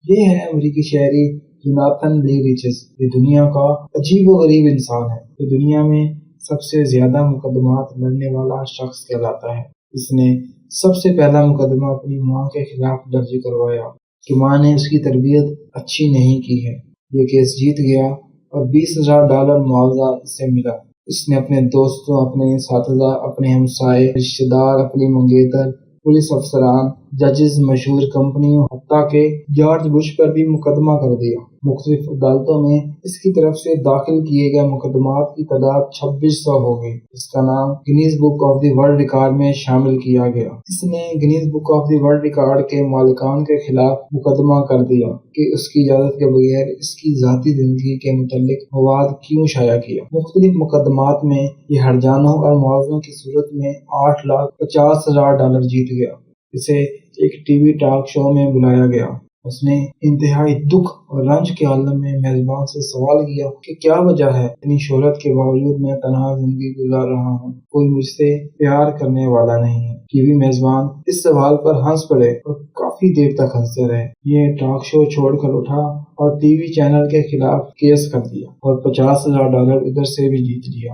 یہ ہے امریکی شہری جوناتھن لی ریچز۔ یہ دنیا کا عجیب و غریب انسان ہے۔ یہ دنیا میں سب سے زیادہ مقدمات لڑنے والا شخص کہلاتا ہے۔ اس نے سب سے پہلا مقدمہ اپنی ماں کے خلاف درج کروایا کہ ماں نے اس کی تربیت اچھی نہیں کی ہے۔ یہ کیس جیت گیا اور $20,000 معاوضہ اس سے ملا۔ اس نے اپنے دوستوں، اپنے اساتذہ، اپنے ہمسائے، رشتہ دار، اپنی منگیتر، پولیس افسران، ججز، مشہور کمپنیوں، حتیٰ کہ جارج بش پر بھی مقدمہ کر دیا۔ مختلف عدالتوں میں اس کی طرف سے داخل کیے گئے مقدمات کی تعداد 2600 ہو گئی۔ اس کا نام Guinness book of the world record میں شامل کیا گیا۔ اس نے Guinness book of the world record کے مالکان کے خلاف مقدمہ کر دیا کہ اس کی اجازت کے بغیر اس کی ذاتی زندگی کے متعلق مواد کیوں شائع کیا۔ مختلف مقدمات میں یہ ہرجانوں اور معاوضوں کی صورت میں $8,50,000 جیت گیا۔ اسے ایک ٹی وی ٹاک شو میں بلایا گیا۔ اس نے انتہائی دکھ اور رنج کے عالم میں میزبان سے سوال کیا کہ کیا وجہ ہے اتنی شہرت کے باوجود میں تنہا زندگی گزار رہا ہوں، کوئی مجھ سے پیار کرنے والا نہیں ہے۔ ٹی وی میزبان اس سوال پر ہنس پڑے اور کافی دیر تک ہنستے رہے۔ یہ ٹاک شو چھوڑ کر اٹھا اور ٹی وی چینل کے خلاف کیس کر دیا اور $50,000 ادھر سے بھی جیت لیا۔